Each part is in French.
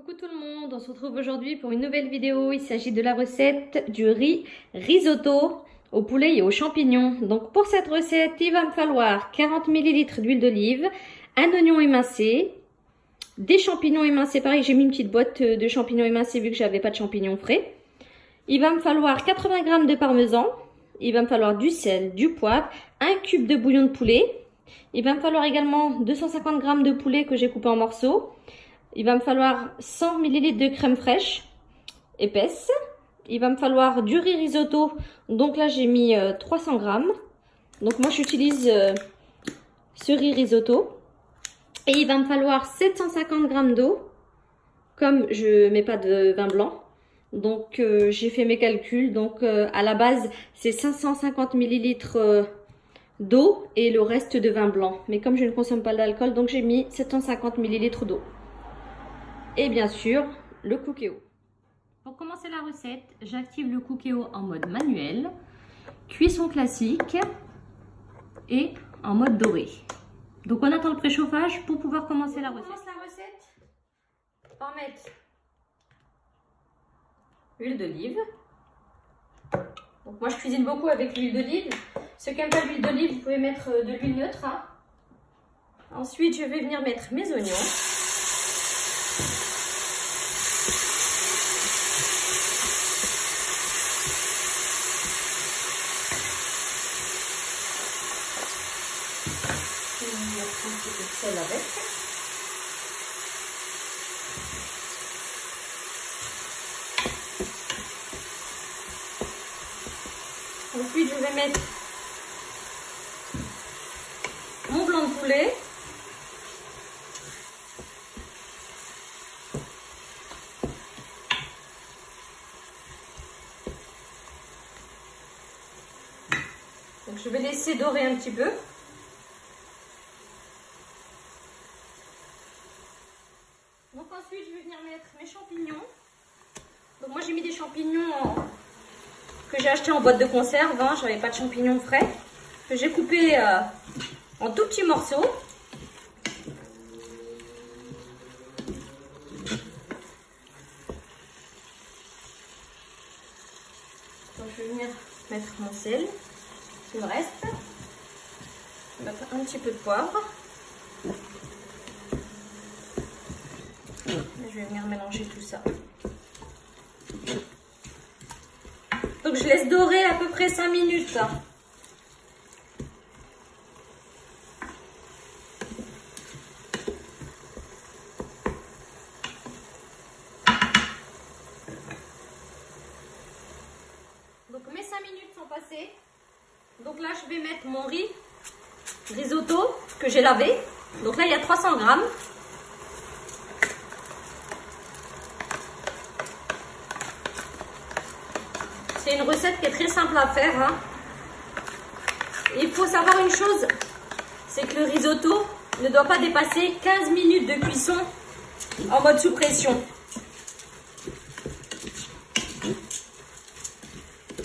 Coucou tout le monde, on se retrouve aujourd'hui pour une nouvelle vidéo. Il s'agit de la recette du riz risotto au poulet et aux champignons. Donc pour cette recette, il va me falloir 40 ml d'huile d'olive, un oignon émincé, des champignons émincés. Pareil, j'ai mis une petite boîte de champignons émincés vu que j'avais pas de champignons frais. Il va me falloir 80 g de parmesan, il va me falloir du sel, du poivre, un cube de bouillon de poulet. Il va me falloir également 250 g de poulet que j'ai coupé en morceaux. Il va me falloir 100 ml de crème fraîche épaisse. Il va me falloir du riz risotto. Donc là, j'ai mis 300 g. Donc moi, j'utilise ce riz risotto. Et il va me falloir 750 g d'eau. Comme je mets pas de vin blanc. Donc j'ai fait mes calculs. Donc à la base, c'est 550 ml d'eau et le reste de vin blanc. Mais comme je ne consomme pas d'alcool, donc j'ai mis 750 ml d'eau. Et bien sûr, le Cookéo. Pour commencer la recette, j'active le Cookéo en mode manuel, cuisson classique et en mode doré. Donc on attend le préchauffage pour pouvoir commencer la recette. On commence la recette par mettre l'huile d'olive. Donc moi je cuisine beaucoup avec l'huile d'olive. Ceux qui n'aiment pas l'huile d'olive, vous pouvez mettre de l'huile neutre. Hein. Ensuite, je vais venir mettre mes oignons. Un petit peu de sel avec. Ensuite, je vais mettre mon blanc de poulet. Donc, je vais laisser dorer un petit peu. Donc ensuite, je vais venir mettre mes champignons. Donc moi, j'ai mis des champignons que j'ai achetés en boîte de conserve. Hein. J'avais pas de champignons frais. Que j'ai coupé en tout petits morceaux. Donc je vais venir mettre mon sel. Il me reste. Je vais mettre un petit peu de poivre. Je vais venir mélanger tout ça. Donc je laisse dorer à peu près 5 minutes. Donc mes 5 minutes sont passées. Donc là je vais mettre mon riz risotto que j'ai lavé. Donc là il y a 300 g. C'est une recette qui est très simple à faire. Hein. Il faut savoir une chose, c'est que le risotto ne doit pas dépasser 15 minutes de cuisson en mode sous pression.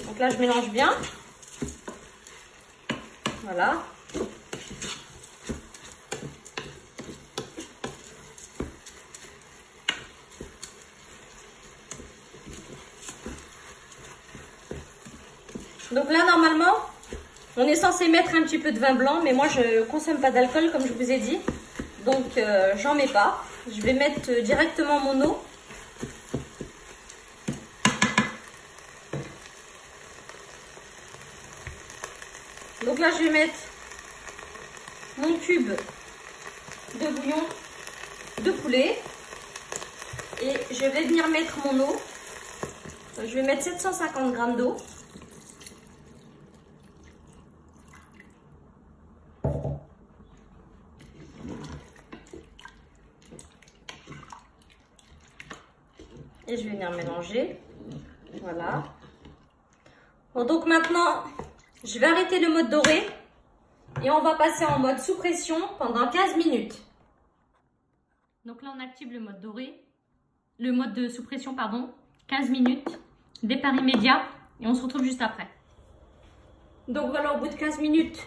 Donc là, je mélange bien. Voilà. Donc là, normalement, on est censé mettre un petit peu de vin blanc, mais moi, je ne consomme pas d'alcool, comme je vous ai dit. Donc, j'en mets pas. Je vais mettre directement mon eau. Donc là, je vais mettre mon cube de bouillon de poulet. Et je vais venir mettre mon eau. Je vais mettre 750 g d'eau. Et je vais venir mélanger. Voilà. Bon, donc maintenant, je vais arrêter le mode doré. Et on va passer en mode sous pression pendant 15 minutes. Donc là, on active le mode doré. Le mode de sous pression, pardon. 15 minutes. Départ immédiat. Et on se retrouve juste après. Donc voilà, au bout de 15 minutes,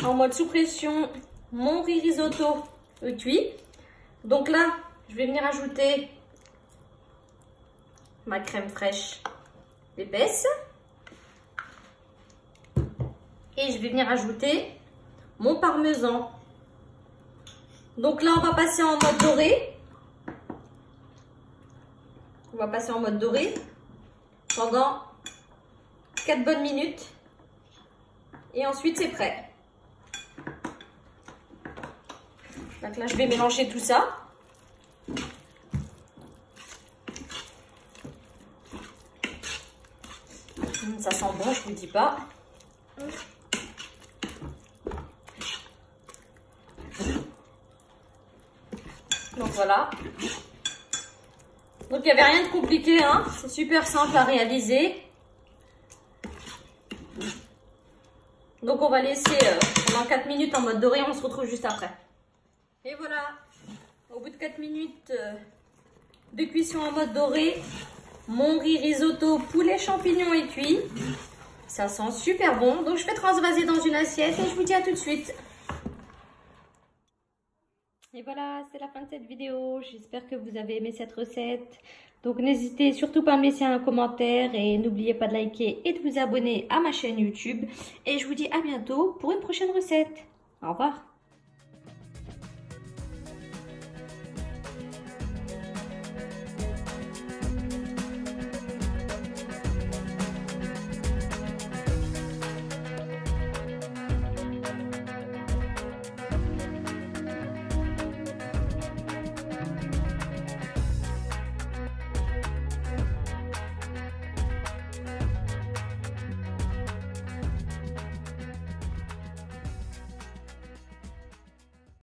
en mode sous pression, mon riz risotto est cuit. Donc là, je vais venir ajouter ma crème fraîche épaisse. Et je vais venir ajouter mon parmesan. Donc là, on va passer en mode doré. On va passer en mode doré pendant 4 bonnes minutes. Et ensuite, c'est prêt. Donc là, je vais mélanger tout ça. Ça sent bon, je vous dis pas. Donc voilà. Donc il n'y avait rien de compliqué, hein. C'est super simple à réaliser. Donc on va laisser pendant 4 minutes en mode doré, on se retrouve juste après. Et voilà, au bout de 4 minutes de cuisson en mode doré, mon riz risotto poulet champignons est cuit. Ça sent super bon. Donc je vais transvaser dans une assiette et je vous dis à tout de suite. Et voilà, c'est la fin de cette vidéo. J'espère que vous avez aimé cette recette. Donc n'hésitez surtout pas à me laisser un commentaire et n'oubliez pas de liker et de vous abonner à ma chaîne YouTube. Et je vous dis à bientôt pour une prochaine recette. Au revoir.